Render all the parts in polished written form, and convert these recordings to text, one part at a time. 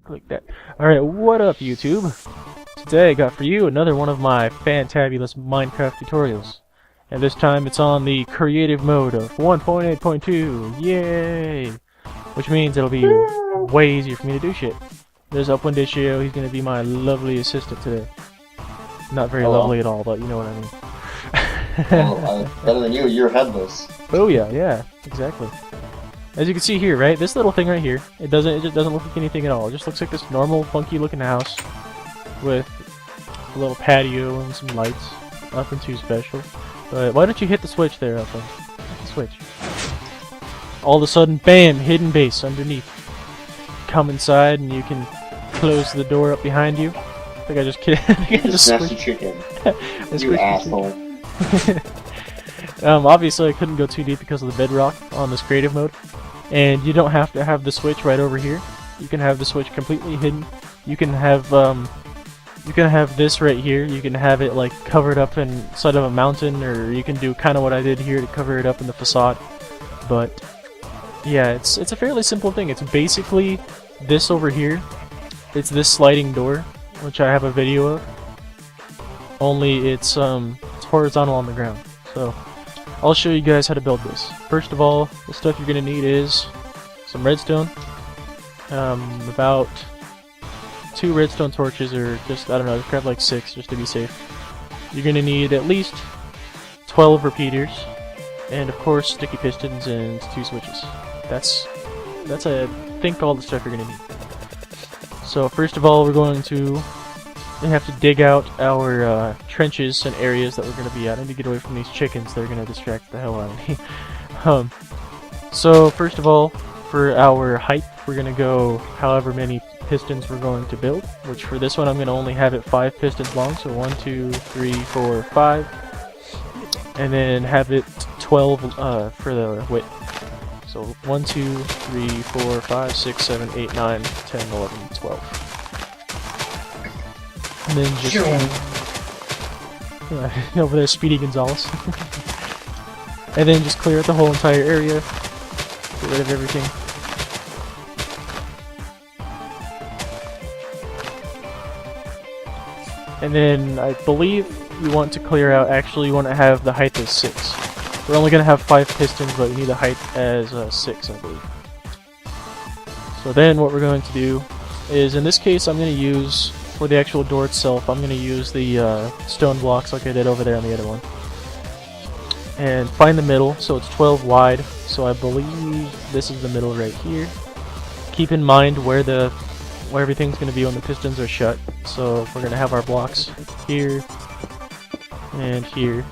Click that. Alright, what up YouTube? Today I got for you another one of my fantabulous Minecraft tutorials. And this time it's on the creative mode of 1.8.2. Yay! Which means it'll be way easier for me to do shit. There's Upwind Ishio, he's gonna be my lovely assistant today. Not very lovely at all, but you know what I mean. Well, better than you, you're headless. Oh yeah, exactly. As you can see here, right, this little thing right here, it just doesn't look like anything at all. It just looks like this normal, funky looking house with a little patio and some lights. Nothing too special. But why don't you hit the switch there, Upwind? Hit the switch. All of a sudden, bam! Hidden base underneath. Come inside and you can close the door up behind you. I think I just kidded. I think I just nasty chicken. You asshole. Obviously I couldn't go too deep because of the bedrock on this creative mode. And you don't have to have the switch right over here. You can have the switch completely hidden. You can have this right here. You can have it like covered up inside of a mountain, or you can do kind of what I did here to cover it up in the facade. But yeah, it's a fairly simple thing. It's basically this over here. It's this sliding door, which I have a video of. Only it's horizontal on the ground. So I'll show you guys how to build this. First of all, the stuff you're gonna need is some redstone, about 2 redstone torches, or just, I don't know, just grab like 6 just to be safe. You're gonna need at least 12 repeaters, and of course sticky pistons and 2 switches. That's I think all the stuff you're gonna need. So first of all, we have to dig out our trenches and areas that we're going to be at. I need to get away from these chickens. They're going to distract the hell out of me. So first of all, for our height, we're going to go however many pistons we're going to build, which for this one I'm going to only have it 5 pistons long, so 1, 2, 3, 4, 5, and then have it 12 for the width. So 1, 2, 3, 4, 5, 6, 7, 8, 9, 10, 11, 12. And then just over there, Speedy Gonzalez. And then just clear out the whole entire area. Get rid of everything. And then I believe you want to clear out. Actually, you want to have the height as 6. We're only going to have 5 pistons, but you need the height as 6, I believe. So then what we're going to do is, in this case, I'm going to use, for the actual door itself, I'm going to use the stone blocks like I did over there on the other one. And find the middle, so it's 12 wide, so I believe this is the middle right here. Keep in mind where everything's going to be when the pistons are shut. So we're going to have our blocks here and here.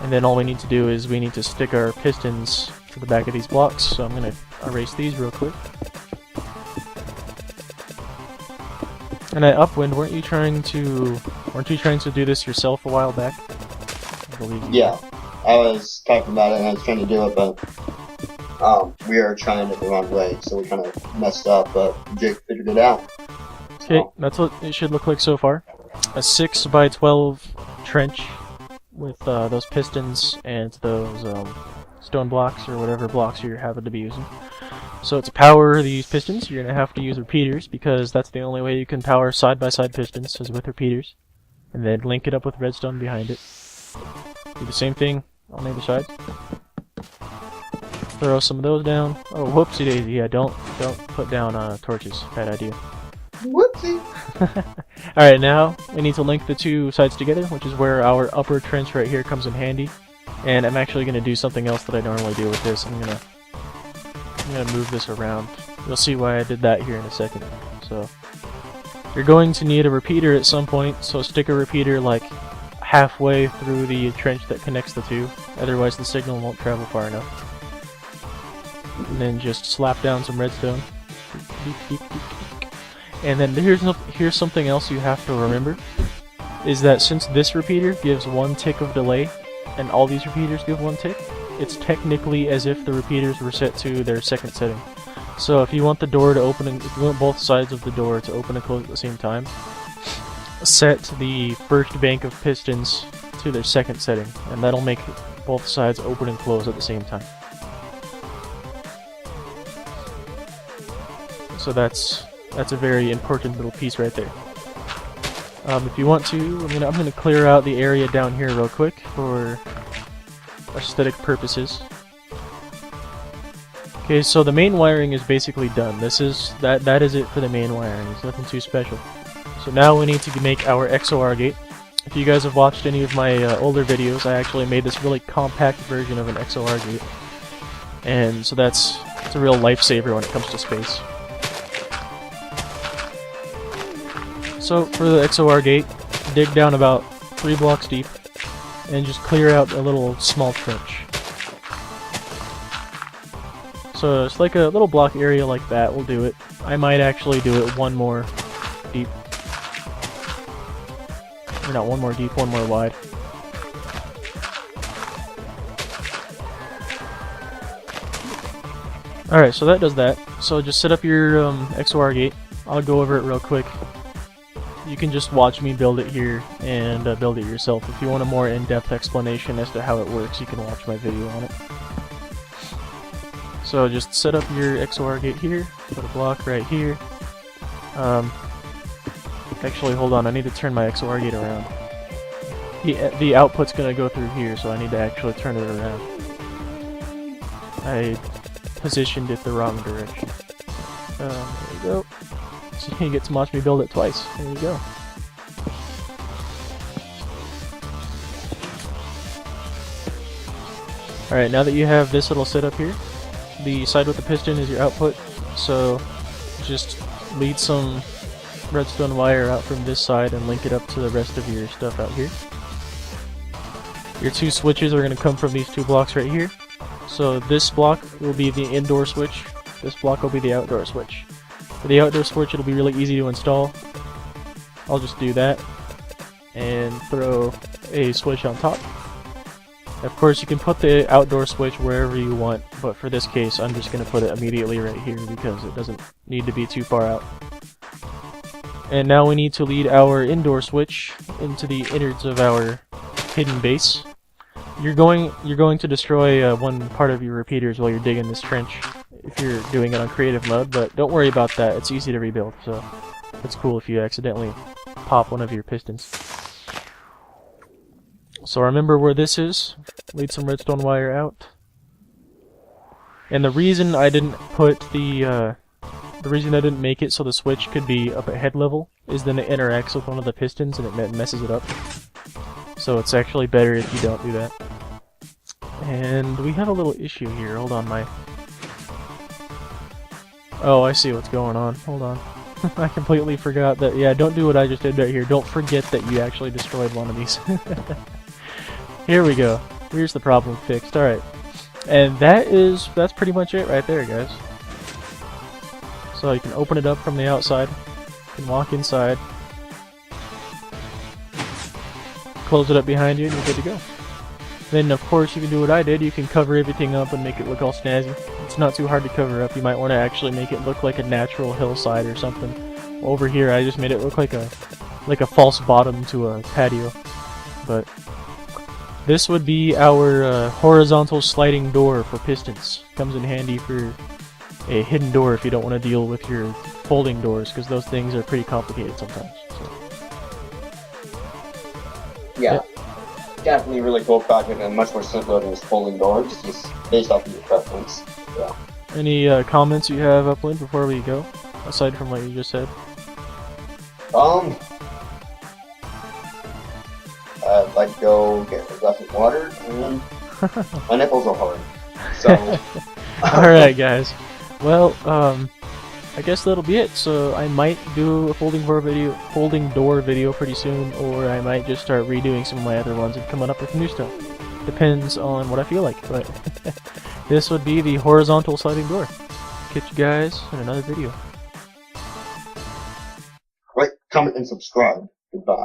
And then all we need to do is we need to stick our pistons to the back of these blocks, so I'm going to erase these real quick. And at Upwind, weren't you trying to do this yourself a while back? I believe you. Yeah, I was talking about it and I was trying to do it, but we are trying it the wrong way, so we kind of messed up, but Jake figured it out. Okay, that's what it should look like so far. A 6 by 12 trench with those pistons and those stone blocks, or whatever blocks you happen to be using. So to power these pistons, you're going to have to use repeaters, because that's the only way you can power side-by-side pistons, is with repeaters. And then link it up with redstone behind it. Do the same thing on the other side. Throw some of those down. Oh, whoopsie daisy, yeah, don't put down torches. Bad idea. Whoopsie! Alright, now we need to link the 2 sides together, which is where our upper trench right here comes in handy. And I'm actually going to do something else that I normally do with this. I'm gonna move this around. You'll see why I did that here in a second. So you're going to need a repeater at some point, so stick a repeater like halfway through the trench that connects the 2, otherwise the signal won't travel far enough. And then just slap down some redstone. And then here's something else you have to remember, is that since this repeater gives 1 tick of delay, and all these repeaters give 1 tick, it's technically as if the repeaters were set to their second setting. So if you want the door to open, if you want both sides of the door to open and close at the same time, set the first bank of pistons to their second setting, and that'll make both sides open and close at the same time. So that's a very important little piece right there. If you want to, I'm gonna clear out the area down here real quick for aesthetic purposes. Okay, so the main wiring is basically done. That is it for the main wiring. There's nothing too special. So now we need to make our XOR gate. If you guys have watched any of my older videos, I actually made this really compact version of an XOR gate. And so it's a real lifesaver when it comes to space. So for the XOR gate, dig down about 3 blocks deep and just clear out a little small trench. So it's like a little block area like that will do it. I might actually do it one more deep. Or not one more deep, one more wide. Alright, so that does that. So just set up your XOR gate. I'll go over it real quick. You can just watch me build it here and build it yourself. If you want a more in-depth explanation as to how it works, you can watch my video on it. So just set up your XOR gate here, put a block right here. Actually, hold on, I need to turn my XOR gate around. The output's gonna go through here, so I need to actually turn it around. I positioned it the wrong direction. There we go. So you get to watch me build it twice. There you go. Alright, now that you have this little setup here, the side with the piston is your output, so just lead some redstone wire out from this side and link it up to the rest of your stuff out here. Your 2 switches are going to come from these 2 blocks right here. So this block will be the indoor switch, this block will be the outdoor switch. For the outdoor switch, it'll be really easy to install. I'll just do that and throw a switch on top. Of course, you can put the outdoor switch wherever you want, but for this case, I'm just going to put it immediately right here because it doesn't need to be too far out. And now we need to lead our indoor switch into the innards of our hidden base. You're going to destroy one part of your repeaters while you're digging this trench if you're doing it on creative mode, but don't worry about that. It's easy to rebuild, so it's cool if you accidentally pop one of your pistons. So remember where this is. Lead some redstone wire out. And the reason I didn't put the reason I didn't make it so the switch could be up at head level is then it interacts with one of the pistons and it messes it up. So it's actually better if you don't do that. And we have a little issue here. Hold on, Oh, I see what's going on. Hold on. I completely forgot that. Yeah, don't do what I just did right here. Don't forget that you actually destroyed one of these. Here we go. Here's the problem fixed. Alright. And that's pretty much it right there, guys. So you can open it up from the outside. You can walk inside. Close it up behind you and you're good to go. Then of course you can do what I did. You can cover everything up and make it look all snazzy. It's not too hard to cover up. You might want to actually make it look like a natural hillside or something. Over here I just made it look like a false bottom to a patio. But this would be our horizontal sliding door for pistons. Comes in handy for a hidden door if you don't want to deal with your folding doors, because those things are pretty complicated sometimes. So. Yeah, definitely really cool project and much more simpler than this folding door, just based off of your preference. Yeah. Any comments you have, Upland, before we go, aside from what you just said? I'd like to go get a glass of water, and my nipples are hard. So. Alright, guys. Well, I guess that'll be it. So I might do a folding door video pretty soon, or I might just start redoing some of my other ones and coming up with new stuff. Depends on what I feel like, but this would be the horizontal sliding door. Catch you guys in another video. Like, comment, and subscribe. Goodbye.